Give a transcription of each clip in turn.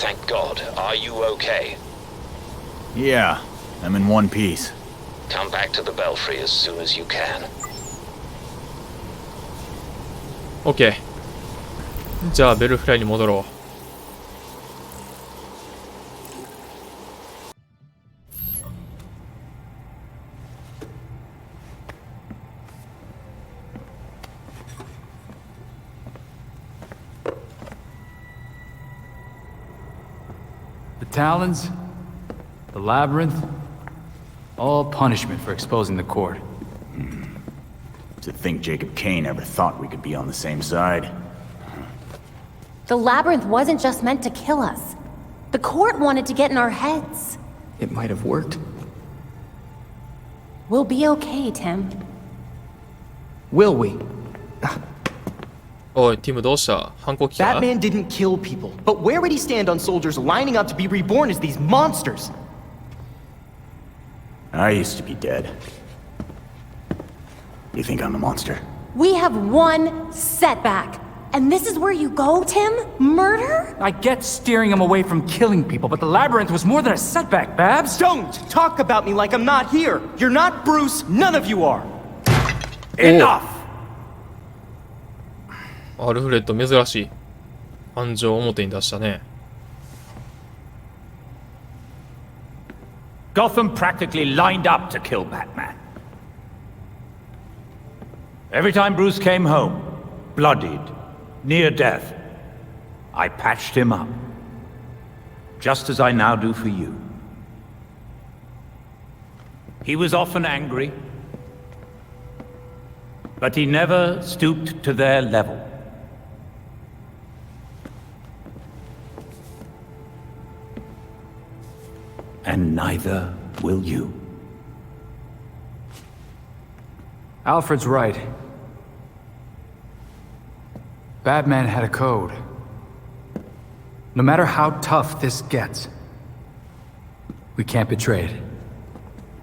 thank God. Are you okay? Yeah, I'm in one piece. Come back to the belfry as soon as you can. OK。じゃあベルフライに戻ろう。The Talons, the Labyrinth, all punishment for exposing the court. To think Jacob Kane ever thought we could be on the same side. The Labyrinth wasn't just meant to kill us. The court wanted to get in our heads. It might have worked. We'll be okay, Tim. Will we? おい、ティムどうした？反抗期か？ That man didn't kill people. But where would he stand on soldiers lining up to be reborn as these monsters? I used to be dead. You think I'm a monster? We have one setback. And this is where you go, Tim? Murder? I get steering him away from killing people, but the Labyrinth was more than a setback, Babs. Don't talk about me like I'm not here. You're not Bruce. None of you are. Enough! アルフレッド珍しい。感情を表に出したね。Gotham practically lined up to kill Batman. Every time Bruce came home, bloodied, near death, I patched him up. Just as I now do for you. He was often angry, but he never stooped to their level. And neither will you. Alfred's right. Batman had a code. No matter how tough this gets, we can't betray it.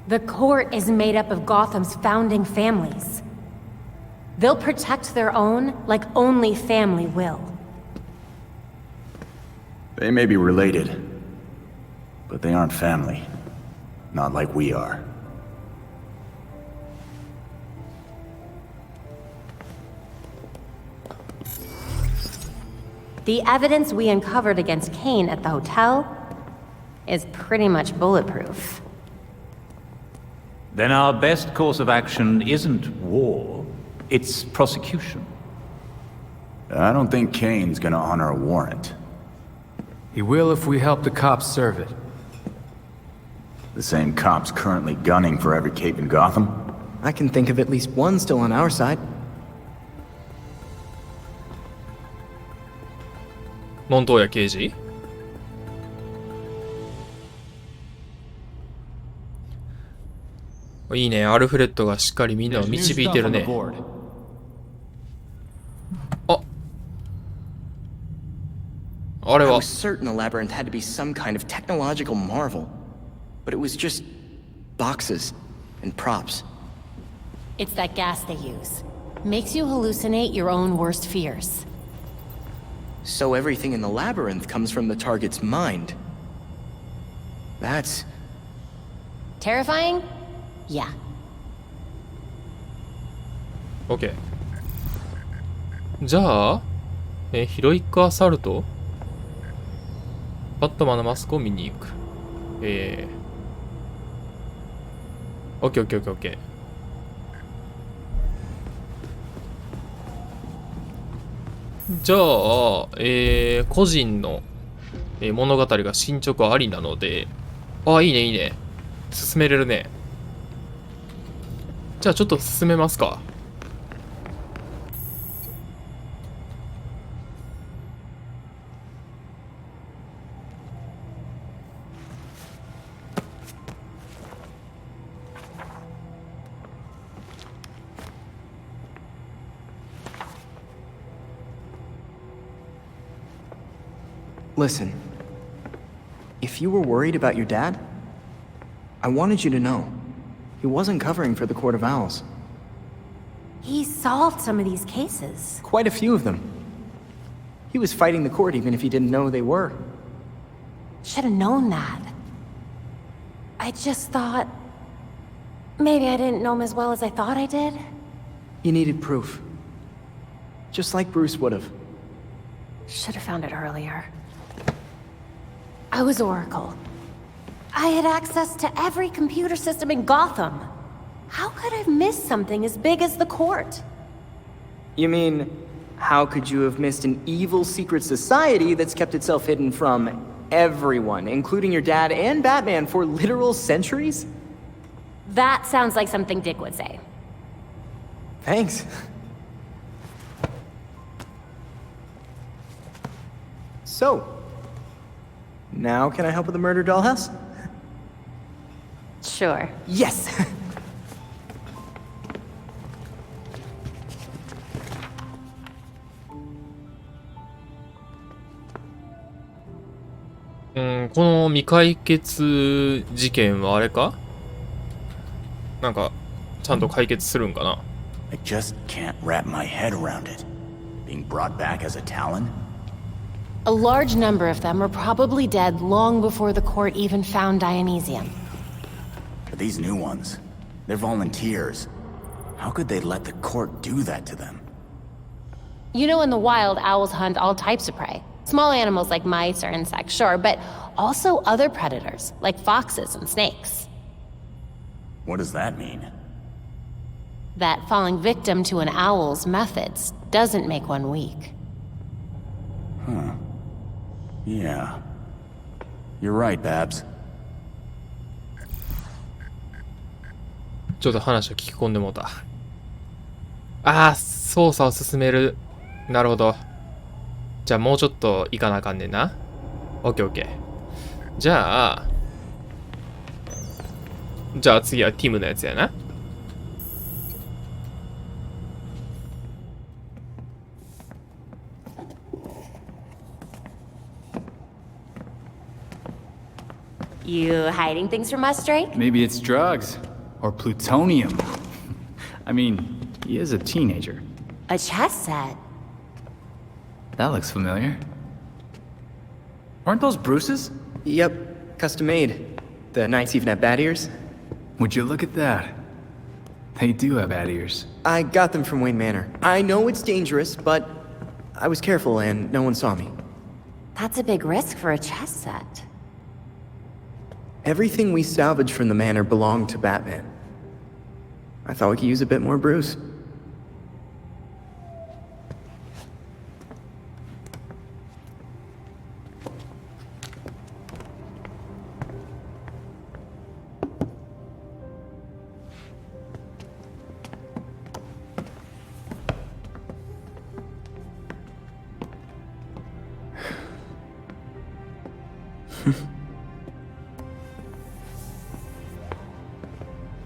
The court is made up of Gotham's founding families. They'll protect their own like only family will. They may be related, but they aren't family. Not like we are. The evidence we uncovered against Kane at the hotel is pretty much bulletproof. Then our best course of action isn't war, it's prosecution. I don't think Kane's gonna honor a warrant. He will if we help the cops serve it. The same cops currently gunning for every cape in Gotham? I can think of at least one still on our side. モントーヤ刑事？いいね、アルフレッドがしっかりみんなを導いてるね。あ、あれは。I was certain the labyrinth had to be some kind of technological marvel, but it was just boxes and props. It's that gas they use. Makes you hallucinate your own worst fears. So everything in the labyrinth comes from the target's mind. That's... Terrifying? Yeah. OK。じゃあ、ヒロイックアサルト？バットマンのマスクを見に行く。OK。じゃあ、個人の、物語が進捗ありなので、あ、いいね。進めれるね。じゃあちょっと進めますか。Listen, if you were worried about your dad, I wanted you to know, he wasn't covering for the Court of Owls. He solved some of these cases. Quite a few of them. He was fighting the court even if he didn't know they were. Should have known that. I just thought... Maybe I didn't know him as well as I thought I did? You needed proof. Just like Bruce would have. Should have found it earlier. I was Oracle. I had access to every computer system in Gotham. How could I have missed something as big as the court? You mean, how could you have missed an evil secret society that's kept itself hidden from everyone, including your dad and Batman, for literal centuries? That sounds like something Dick would say. Thanks. So, now can I help with the murder dollhouse? Sure. Yes!この未解決事件はあれか？なんか、ちゃんと解決するんかな？ I just can't wrap my head around it. Being brought back as a Talon? A large number of them were probably dead long before the court even found Dionysium. But these new ones, they're volunteers. How could they let the court do that to them? You know, in the wild, owls hunt all types of prey. Small animals like mice or insects, sure, but also other predators, like foxes and snakes. What does that mean? That falling victim to an owl's methods doesn't make one weak. Huh. Yeah. You're right, Babs. ちょっと話を聞き込んでもうた。ああ、操作を進める。なるほど。じゃあもうちょっと行かなあかんねんな。オッケーオッケー。じゃあ次はティムのやつやな。You hiding things from us, Drake? Maybe it's drugs. Or plutonium. I mean, he is a teenager. A chess set. That looks familiar. Aren't those Bruce's? Yep, custom made. The knights even have bat ears. Would you look at that? They do have bat ears. I got them from Wayne Manor. I know it's dangerous, but I was careful and no one saw me. That's a big risk for a chess set. Everything we salvaged from the manor belonged to Batman. I thought we could use a bit more Bruce.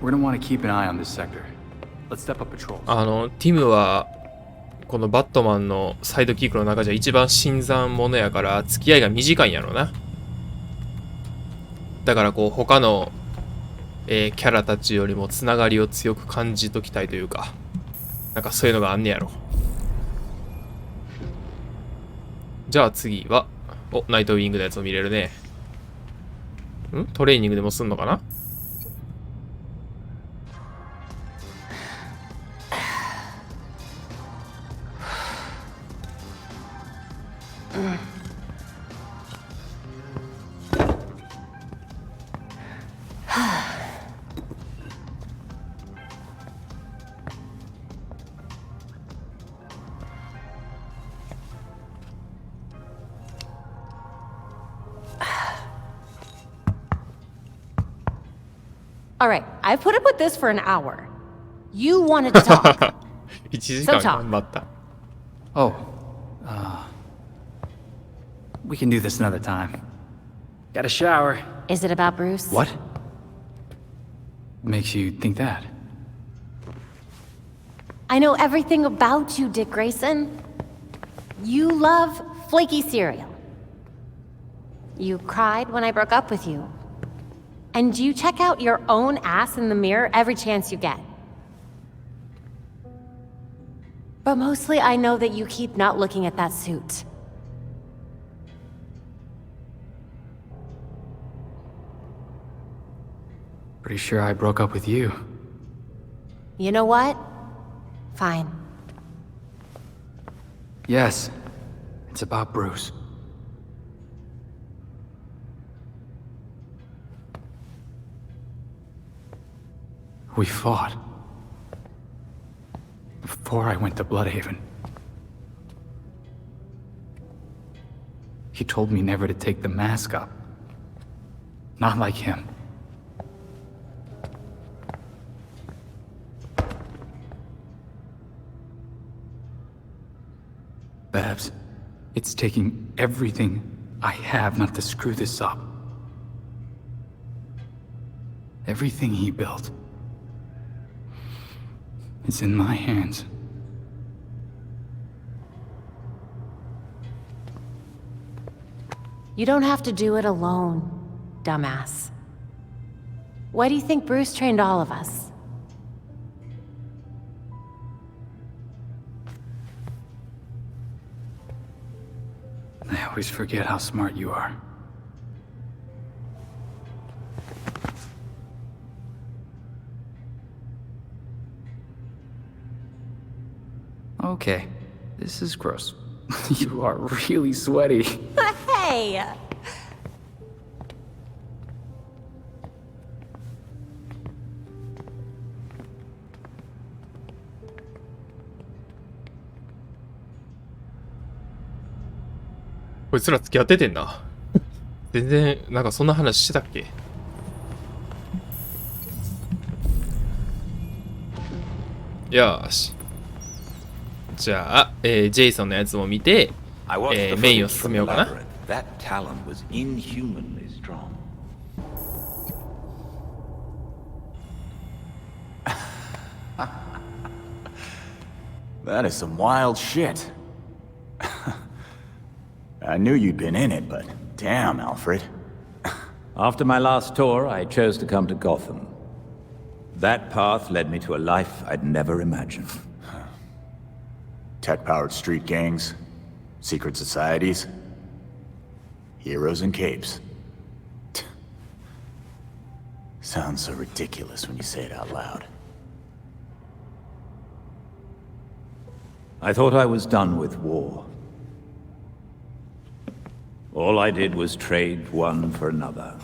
We're gonna want to keep an eye on this sector. Let's step up patrols. ティムはこのバットマンのサイドキックの中じゃ一番新参者やから付き合いが短いんやろな。だからこう他の、キャラたちよりもつながりを強く感じときたいというか、なんかそういうのがあんねやろ。じゃあ次はナイトウィングのやつを見れるね。トレーニングでもすんのかな。All right, I've put up with this for an hour. You wanted to talk. 1時間頑張った。Oh, we can do this another time. Got a shower. Is it about Bruce? What? Makes you think that? I know everything about you, Dick Grayson. You love flaky cereal. You cried when I broke up with you. And you check out your own ass in the mirror every chance you get. But mostly I know that you keep not looking at that suit. Pretty sure I broke up with you. You know what? Fine. Yes, it's about Bruce. We fought. Before I went to Bloodhaven. He told me never to take the mask up. Not like him. Babs, it's taking everything I have not to screw this up. Everything he built. It's in my hands. You don't have to do it alone, dumbass. Why do you think Bruce trained all of us? I always forget how smart you are. Okay, this is gross. You are really sweaty. Hey!「こいつら付き合っててんな」全然なんかそんな話してたっけ。よーし。じゃあ、ジェイソンのやつも見て、メインを進めようかな。That talon was inhumanly strong. That is some wild shit. I knew you'd been in it, but damn, Alfred. After my last tour, I chose to come to Gotham. That path led me to a life I'd never imagined. Tech-powered street gangs, secret societies, heroes in capes. Sounds so ridiculous when you say it out loud. I thought I was done with war. All I did was trade one for another.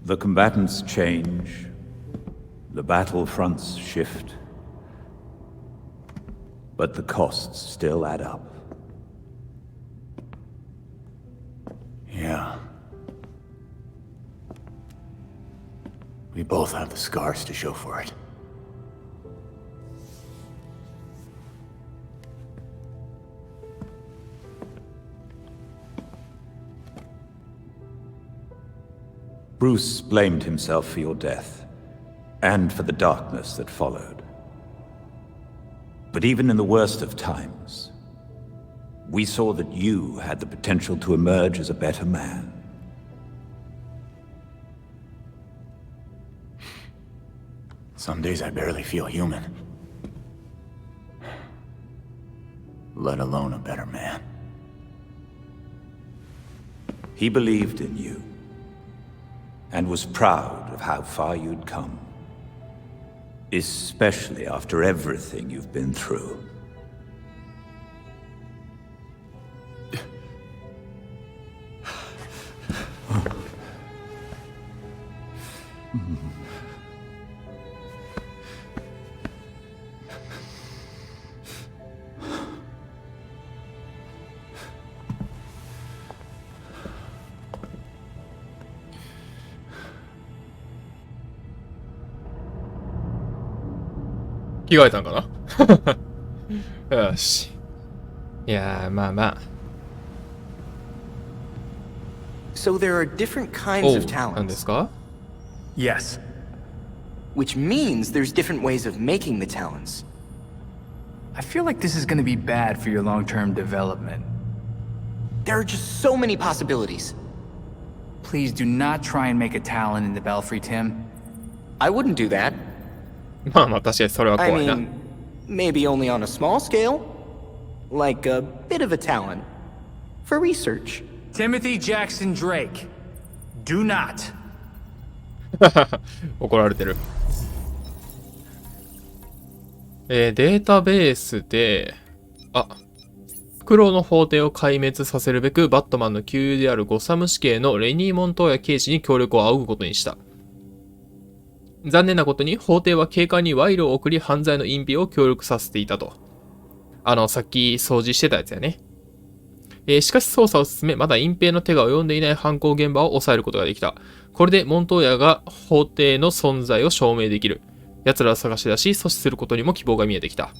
The combatants change, the battlefronts shift, but the costs still add up. Yeah. We both have the scars to show for it. Bruce blamed himself for your death, and for the darkness that followed. But even in the worst of times, we saw that you had the potential to emerge as a better man. Some days I barely feel human. Let alone a better man. He believed in you, and was proud of how far you'd come. Especially after everything you've been through.着替えたんかなよし。いやー、まあまあ。So there are different kinds of 何で talents, すか Yes. which means there's different ways of making the talents. I feel like this is gonna be bad for your long-term development. There are just so many possibilities. Please do not try and make a Talon in the Belfry, Tim. I wouldn't do that. まあまあ確かにそれは I 怖いな。 mean, maybe only on a small scale. Like a bit of a talent. for research. Timothy Jackson Drake. Do not. 怒られてる。データベースで、フクロウの法廷を壊滅させるべく、バットマンの旧友であるゴサム死刑のレニー・モントーヤ刑事に協力を仰ぐことにした。残念なことに、法廷は警官に賄賂を送り、犯罪の隠蔽を協力させていたと。さっき掃除してたやつやね。しかし捜査を進め、まだ隠蔽の手が及んでいない犯行現場を抑えることができた。これでモントーヤが法廷の存在を証明できる。奴らを探し出し、阻止することにも希望が見えてきた。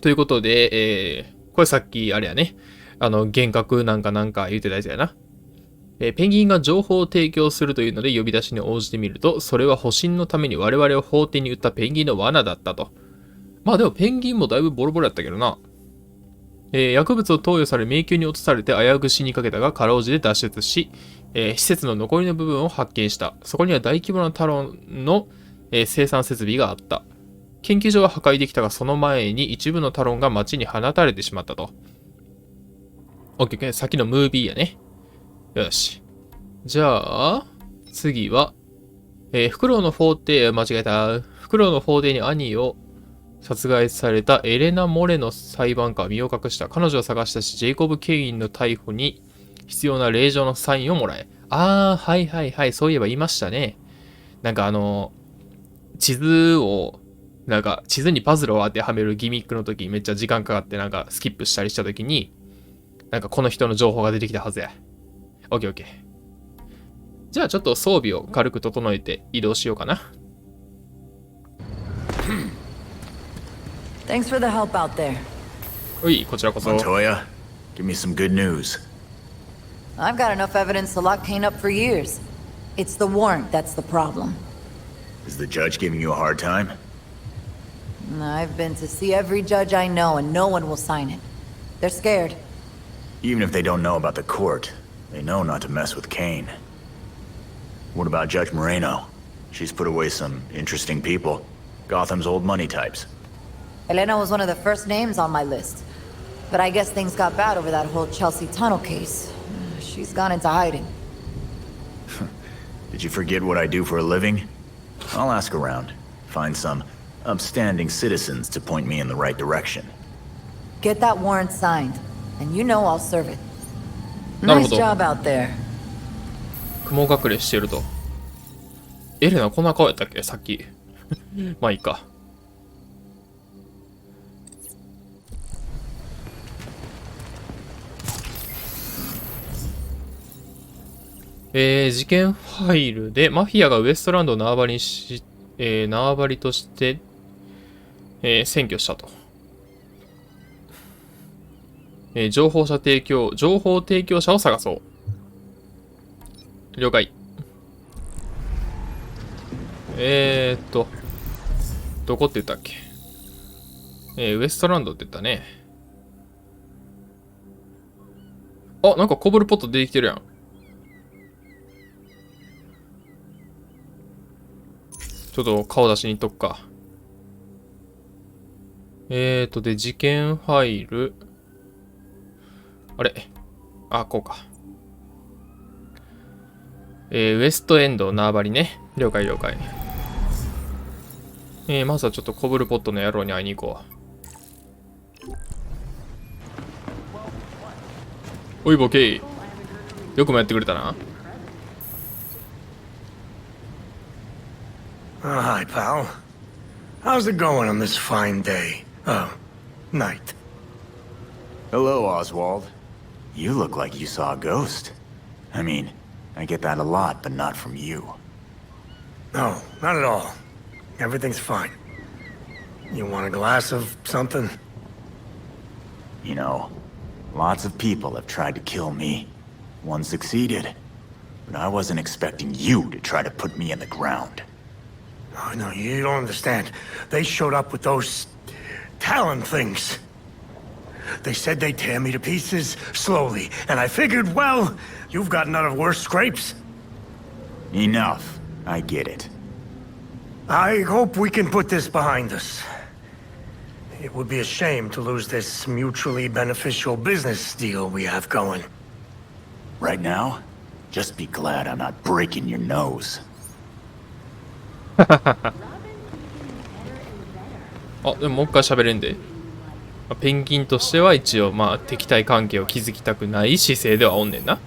ということで、これさっきあれやね。幻覚なんか言ってたやつやな。ペンギンが情報を提供するというので呼び出しに応じてみると、それは保身のために我々を法廷に売ったペンギンの罠だったと。まあでもペンギンもだいぶボロボロやったけどな。薬物を投与され迷宮に落とされて危うく死にかけたが、かろうじて脱出し、施設の残りの部分を発見した。そこには大規模なタロンの、生産設備があった。研究所は破壊できたが、その前に一部のタロンが街に放たれてしまったと。OK、先のムービーやね。よし。じゃあ、次は、フクロウの法廷、間違えた。フクロウの法廷に兄を殺害されたエレナ・モレの裁判官は身を隠した。彼女を探したし、ジェイコブ・ケインの逮捕に必要な令状のサインをもらえ。はい。そういえば言いましたね。地図にパズルを当てはめるギミックの時めっちゃ時間かかってスキップしたりした時に、この人の情報が出てきたはずや。オッケー。じゃあちょっと装備を軽く整えて移動しようかな。Thanks for the help out there. おい、こちらこそ。Montoya, give me some good news. I've got enough evidence to lock Kane up for years. It's the warrant that's the problem. Is the judge giving you a hard time? I've been to see every judge I know and no one will sign it. They're scared. Even if they don't know about the court, they know not to mess with Kane. What about Judge Moreno? She's put away some interesting people. Gotham's old money types. Elena was one of the first names on my list. But I guess things got bad over that whole Chelsea tunnel case. She's gone into hiding. Did you forget what I do for a living? I'll ask around. Find some upstanding citizens to point me in the right direction. Get that warrant signed, and you know I'll serve it. Nice job out there. 雲隠れしてると。エレナこんな顔やったっけさっき。まあいいか。事件ファイルでマフィアがウエストランドを縄張りとして、占拠したと。情報提供者を探そう。了解。どこって言ったっけ？ウエストランドって言ったね。なんかコブルポット出てきてるやん。ちょっと顔出しに行っとくか。で、事件ファイル。あれ？こうか。ウエストエンド縄張りね。了解。まずはちょっとコブルポットの野郎に会いに行こう。おいボケ。よくもやってくれたな。Hi, pal. How's it going on this fine day? Night. Hello, Oswald. You look like you saw a ghost. I mean, I get that a lot, but not from you. No, not at all. Everything's fine. You want a glass of something? You know, lots of people have tried to kill me. One succeeded. But I wasn't expecting you to try to put me in the ground. Oh, no, you don't understand. They showed up with those Talon things. They said they'd tear me to pieces, slowly, and I figured, well, you've gotten out of worse scrapes. Enough. I get it. I hope we can put this behind us. It would be a shame to lose this mutually beneficial business deal we have going. Right now, just be glad I'm not breaking your nose. あ、でももう一回喋れんで。ペンギンとしては一応まあ敵対関係を築きたくない姿勢ではおんねんな。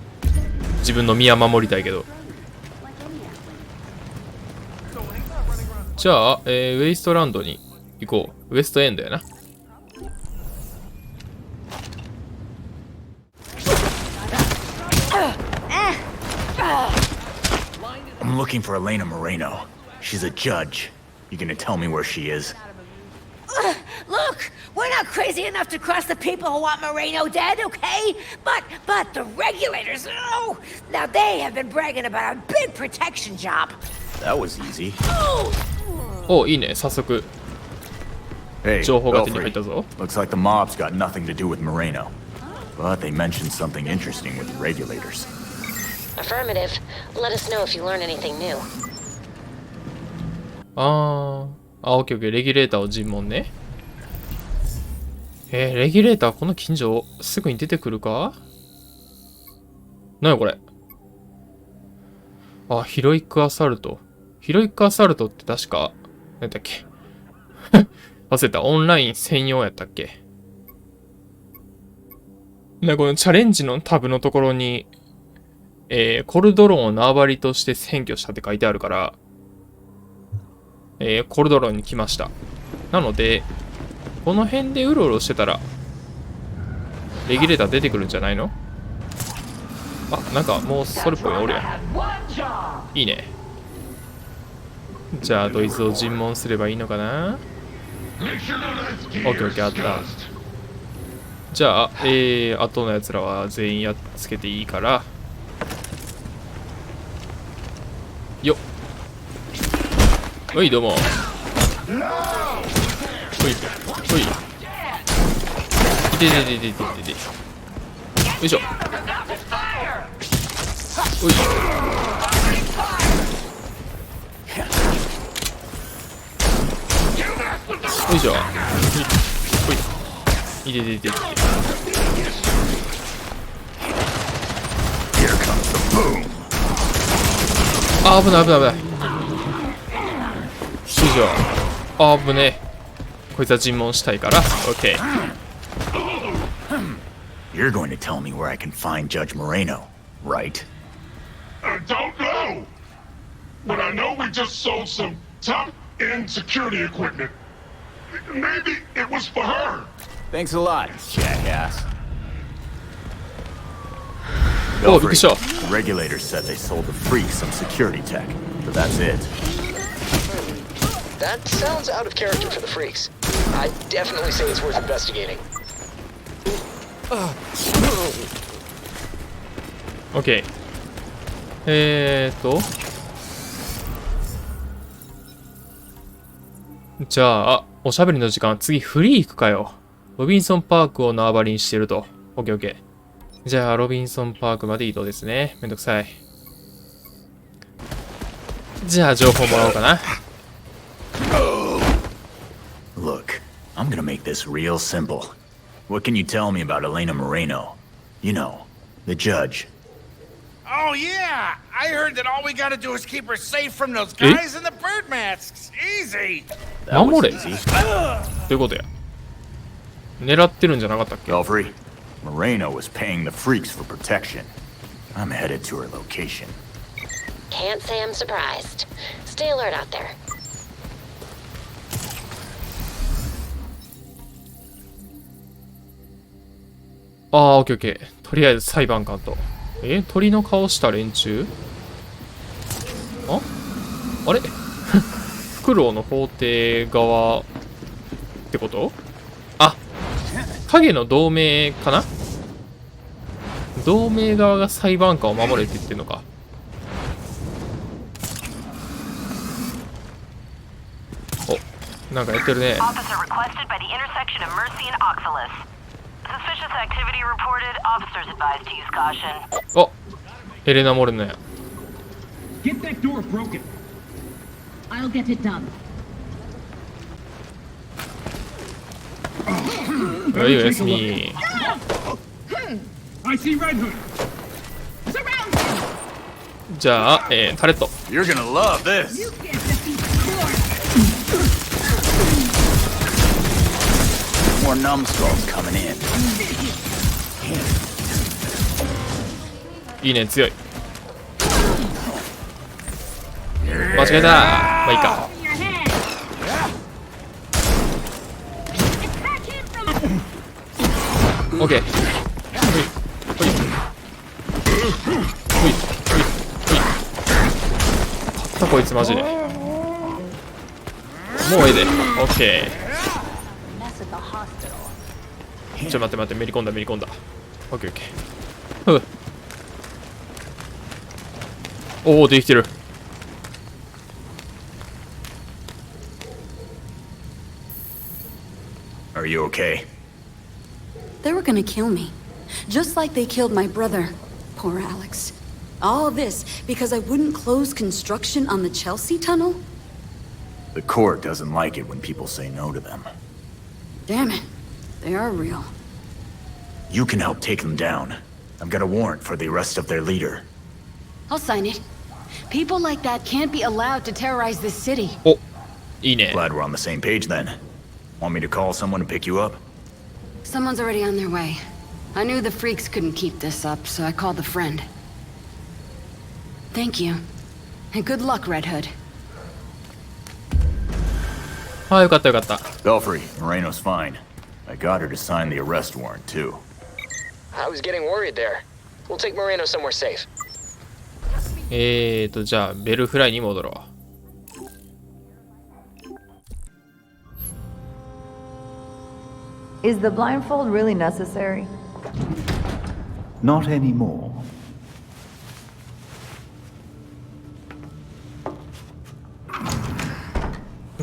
自分の身は守りたいけど。じゃあ、ウェイストランドに行こう。ウエストエンドやな。I'm looking for Elena Moreno. She's a judge. You gonna tell me where she is? Look, we're not crazy enough to cross the people who want Moreno dead, okay? But the regulators, oh, now they have been bragging about a big protection job. That was easy. お、いいね、早速。 Hey, 情報が手に入 Belfry. ったぞ。 Looks like the mob's got nothing to do with Moreno. But they mentioned something interesting with the regulators. Affirmative. Let us know if you learn anything new. オッケーオッケー。レギュレーターを尋問ね。レギュレーターこの近所すぐに出てくるか？なにこれ？あ、ヒロイックアサルト。ヒロイックアサルトって確か、何だっけ忘れた。オンライン専用やったっけ？このチャレンジのタブのところに、コルドロンを縄張りとして占拠したって書いてあるから、コルドロンに来ました。なので、この辺でうろうろしてたら、レギュレーター出てくるんじゃないの？あ、なんかもうそれっぽいのおるやん。いいね。じゃあ、ドイツを尋問すればいいのかな？オッケーオッケー、あった。じゃあ、後のやつらは全員やっつけていいから。よっ。おい、どうも。おい、おい。いててててててて。よいしょ。おい。よいしょ。おい。いててててて。あ、危ない危ない危ない。よいしょ。あぶねえ。こいつは尋問したいから。OK。You're going to tell me where I can find Judge Moreno, right? I don't know. But I know we just sold some top-end security equipment. Maybe it was for her. Thanks a lot, jackass. お、びっくりした。 The regulators said they sold the freaks some security tech, so that's it. That sounds out of character for the freaks. I'd definitely say it's worth investigating. OK。じゃあ、おしゃべりの時間、次フリー行くかよ。ロビンソンパークを縄張りにしてると。OK、OK。じゃあ、ロビンソンパークまで移動ですね。めんどくさい。じゃあ、情報もらおうかな。Look, I'm gonna make this real simple. What can you tell me about Elena Moreno? You know, the judge. Oh, yeah! I heard that all we gotta do is keep her safe from those guys in the bird masks. Easy! That was 守れ。 easy. どういうことや。狙ってるんじゃなかったっけ？ Belfry, Moreno was paying the freaks for protection. I'm headed to her location. Can't say I'm surprised. Stay alert out there. オッケーオッケー。とりあえず裁判官と。鳥の顔した連中？あれフクロウの法廷側ってこと？あ、影の同盟かな？同盟側が裁判官を守れって言ってんのか。お、なんかやってるね。Suspicious activity reported. Officers advised to use caution. お、エレナ・モレノや。Get that door broken. I'll get it done. はい、おやすみ。I see Red Hood. じゃあ、タレット。You're gonna love this. You can't defeat Lord. More numbskulls coming in. いいね、強い。間違えた。まあいいか。オッケー。こいつマジでもうええで。オッケー。ちょ待ってめり込んだ。オッケーオッケー。おお、できてる。Are you okay? They were gonna kill me, just like they killed my brother. Poor Alex. All this because I wouldn't close construction on the Chelsea tunnel? The court doesn't like it when people say no to them. Damn it. They are real. You can help take them down. I've got a warrant for the arrest of their leader. I'll sign it. People like that can't be allowed to terrorize this city. お、いいね。 Glad we're on the same page then. Want me to call someone to pick you up? Someone's already on their way. I knew the freaks couldn't keep this up, so I called a friend. Thank you. And good luck, Red Hood. あ、よかったよかった。 Belfry, Moreno's fine. I got her to sign the arrest warrant too. I was getting worried there. We'll take Moreno somewhere safe. じゃあベルフライに戻ろう。Is the blindfold really necessary? Not anymore.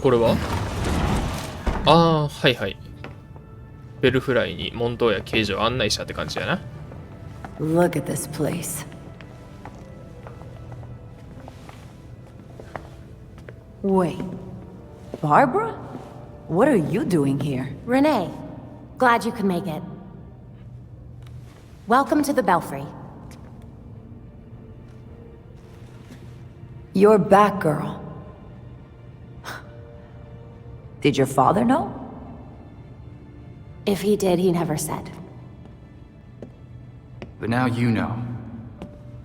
これはああ、はいはい。ベルフライに門頭や刑事を案内したって感じやな。Look at this place. Wait. Barbara? What are you doing here? Renee, glad you could make it. Welcome to the Belfry. You're Batgirl. Did your father know? If he did, he never said. But now you know.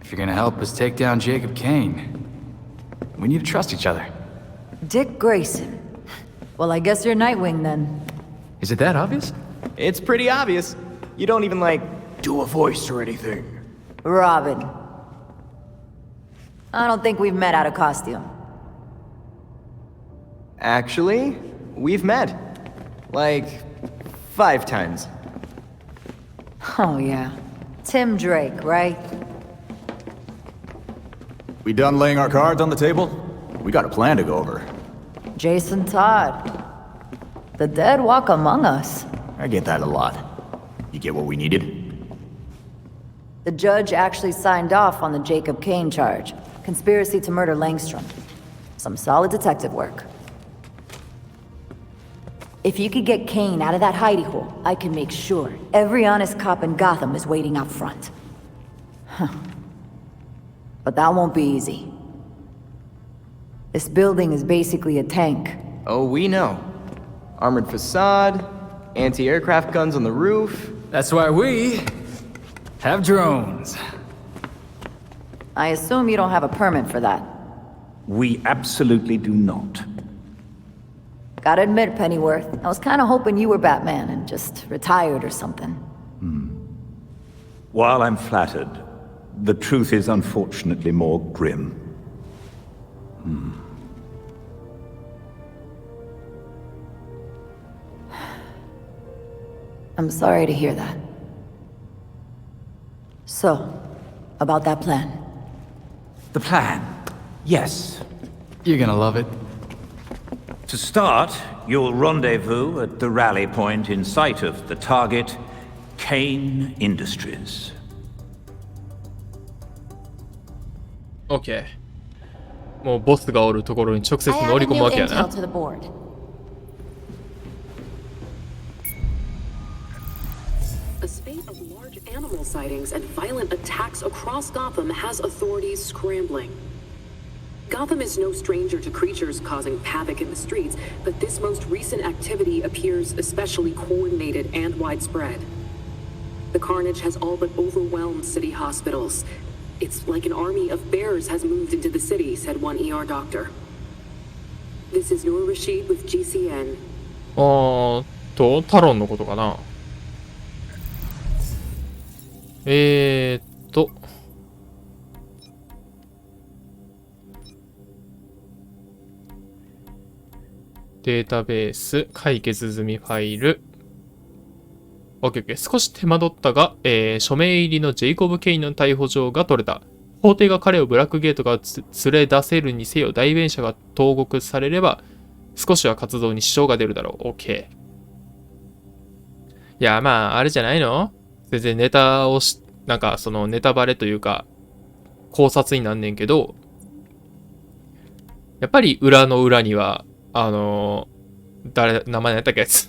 If you're gonna help us take down Jacob Kane, we need to trust each other. Dick Grayson. Well, I guess you're Nightwing then. Is it that obvious? It's pretty obvious. You don't even, like, Do a voice or anything. Robin. I don't think we've met out of costume. actually, we've met. Like, 5 times. Oh, yeah. Tim Drake, right? We done laying our cards on the table? We got a plan to go over. Jason Todd. The dead walk among us. I get that a lot. You get what we needed? The judge actually signed off on the Jacob Kane charge. Conspiracy to murder Langstrom. Some solid detective work. If you could get Kane out of that hidey hole, I can make sure every honest cop in Gotham is waiting out front. Huh. But that won't be easy. This building is basically a tank. Oh, we know. Armored facade, anti-aircraft guns on the roof. That's why we have drones. I assume you don't have a permit for that. We absolutely do not. Gotta admit, Pennyworth, I was kinda hoping you were Batman and just retired or something. While I'm flattered, the truth is unfortunately more grim. I'm sorry to hear that. So, about that plan. The plan? Yes. You're gonna love it. To start, you'll rendezvous at the rally point in sight of the target, Kane Industries. OK。もうボスがおるところに直接 I 乗 added り込む new わけやな intel。to the board. spate of large animal sightings and violent attacks across Gotham has authorities scrambling. Gotham is no stranger to creatures causing havoc in the streets, but this most recent activity appears especially coordinated and widespread. The carnage has all but overwhelmed city hospitals. It's like an army of bears has moved into the city, said one ER doctor. This is Noor Rashid with GCN. タロンのことかな。データベース、解決済みファイル。OK。少し手間取ったが、署名入りのジェイコブ・ケインの逮捕状が取れた。法廷が彼をブラックゲートが連れ出せるにせよ、代弁者が投獄されれば、少しは活動に支障が出るだろう。OK。いや、まあ、あれじゃないの？全然ネタをなんか、そのネタバレというか、考察になんねんけど、やっぱり裏の裏には、名前何やったっけやつ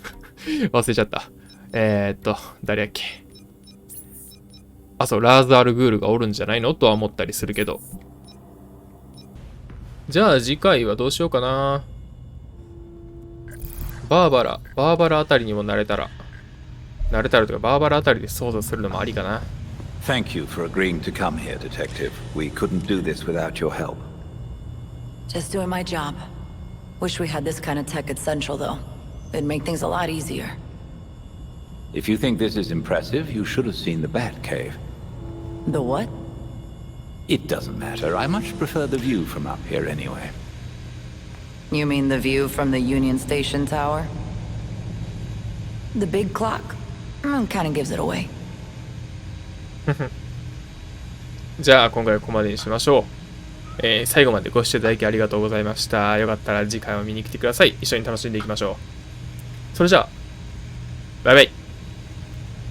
忘れちゃった。誰やっけ。そう、ラーズ・アル・グールがおるんじゃないのとは思ったりするけど。じゃあ次回はどうしようかな。バーバラあたりにもなれたらとか、バーバラあたりで操作するのもありかな。Thank you for agreeing to come here, Detective. We couldn't do this without your help. Just doing my job. Wish we had this kind of tech at Central, though. It'd make things a lot easier. If you think this is impressive, you should have seen the Batcave. The what? It doesn't matter. I much prefer the view from up here anyway. You mean the view from the Union Station Tower? The big clock? Kind of gives it away. じゃあ今回はここまでにしましょう。最後までご視聴いただきありがとうございました。よかったら次回も見に来てください。一緒に楽しんでいきましょう。それじゃあ、バイバイ。